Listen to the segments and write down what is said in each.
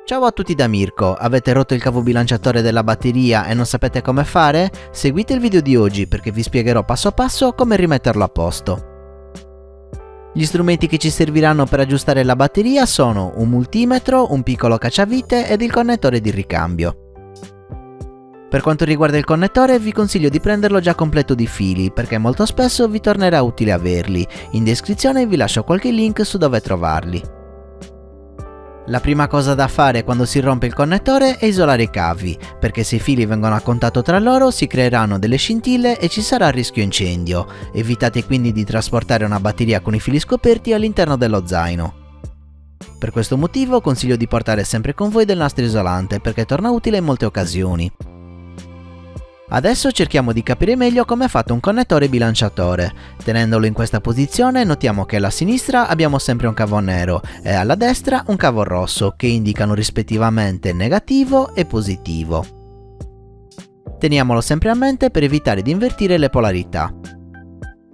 Ciao a tutti da Mirko, avete rotto il cavo bilanciatore della batteria e non sapete come fare? Seguite il video di oggi perché vi spiegherò passo passo come rimetterlo a posto. Gli strumenti che ci serviranno per aggiustare la batteria sono un multimetro, un piccolo cacciavite ed il connettore di ricambio. Per quanto riguarda il connettore vi consiglio di prenderlo già completo di fili perché molto spesso vi tornerà utile averli. In descrizione vi lascio qualche link su dove trovarli. La prima cosa da fare quando si rompe il connettore è isolare i cavi, perché se i fili vengono a contatto tra loro si creeranno delle scintille e ci sarà il rischio incendio. Evitate quindi di trasportare una batteria con i fili scoperti all'interno dello zaino. Per questo motivo consiglio di portare sempre con voi del nastro isolante perché torna utile in molte occasioni. Adesso cerchiamo di capire meglio come è fatto un connettore bilanciatore. Tenendolo in questa posizione notiamo che alla sinistra abbiamo sempre un cavo nero e alla destra un cavo rosso che indicano rispettivamente negativo e positivo. Teniamolo sempre a mente per evitare di invertire le polarità.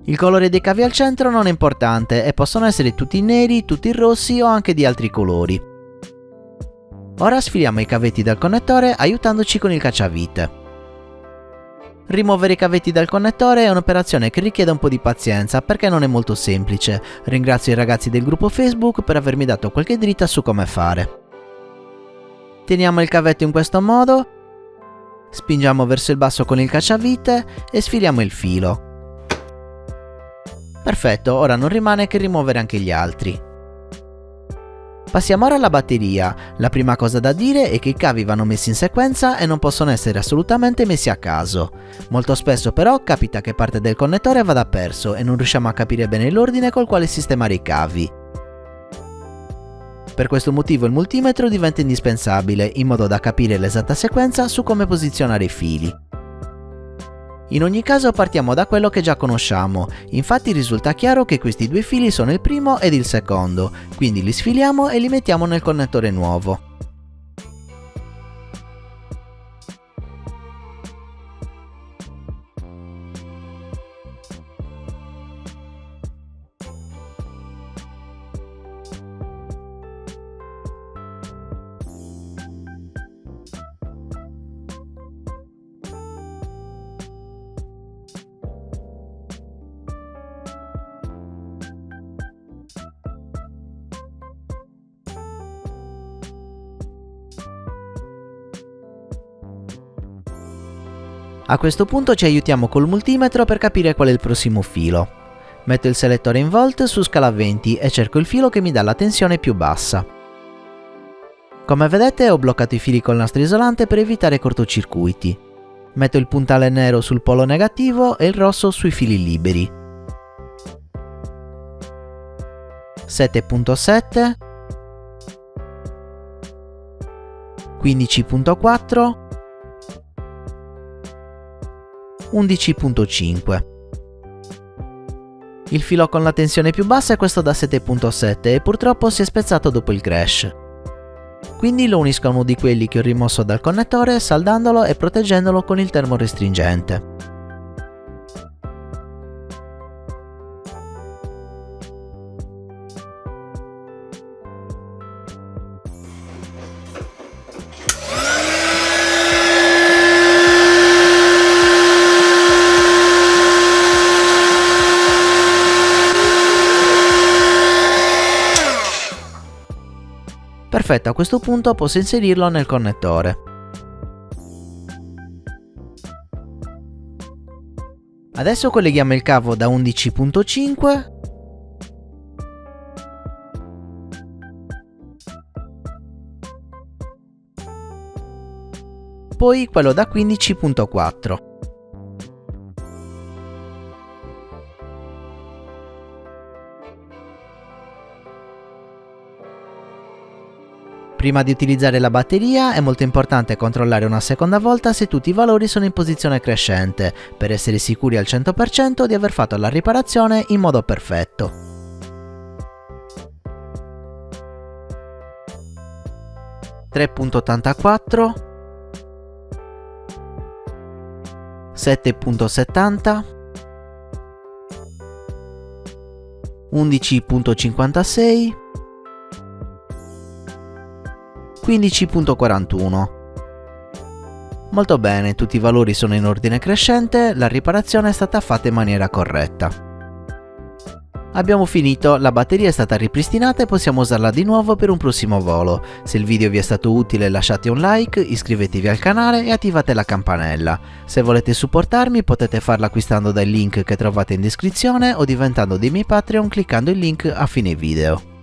Il colore dei cavi al centro non è importante e possono essere tutti neri, tutti rossi o anche di altri colori. Ora sfiliamo i cavetti dal connettore aiutandoci con il cacciavite. Rimuovere i cavetti dal connettore è un'operazione che richiede un po' di pazienza perché non è molto semplice. Ringrazio i ragazzi del gruppo Facebook per avermi dato qualche dritta su come fare. Teniamo il cavetto in questo modo, spingiamo verso il basso con il cacciavite e sfiliamo il filo. Perfetto, ora non rimane che rimuovere anche gli altri. Passiamo ora alla batteria. La prima cosa da dire è che i cavi vanno messi in sequenza e non possono essere assolutamente messi a caso. Molto spesso però capita che parte del connettore vada perso e non riusciamo a capire bene l'ordine col quale sistemare i cavi. Per questo motivo il multimetro diventa indispensabile in modo da capire l'esatta sequenza su come posizionare i fili. In ogni caso partiamo da quello che già conosciamo, infatti risulta chiaro che questi due fili sono il primo ed il secondo, quindi li sfiliamo e li mettiamo nel connettore nuovo. A questo punto ci aiutiamo col multimetro per capire qual è il prossimo filo. Metto il selettore in volt su scala 20 e cerco il filo che mi dà la tensione più bassa. Come vedete ho bloccato i fili col nastro isolante per evitare cortocircuiti. Metto il puntale nero sul polo negativo e il rosso sui fili liberi. 7.7 15.4 11.5. Il filo con la tensione più bassa è questo da 7.7 e purtroppo si è spezzato dopo il crash. Quindi lo unisco a uno di quelli che ho rimosso dal connettore saldandolo e proteggendolo con il termorestringente. Perfetto, a questo punto posso inserirlo nel connettore. Adesso colleghiamo il cavo da 11.5 poi quello da 15.4. Prima di utilizzare la batteria è molto importante controllare una seconda volta se tutti i valori sono in posizione crescente, per essere sicuri al 100% di aver fatto la riparazione in modo perfetto. (3.84) 7.70 11.56 15.41. Molto bene, tutti i valori sono in ordine crescente, la riparazione è stata fatta in maniera corretta. Abbiamo finito, la batteria è stata ripristinata e possiamo usarla di nuovo per un prossimo volo. Se il video vi è stato utile lasciate un like, iscrivetevi al canale e attivate la campanella. Se volete supportarmi potete farlo acquistando dai link che trovate in descrizione o diventando dei miei Patreon cliccando il link a fine video.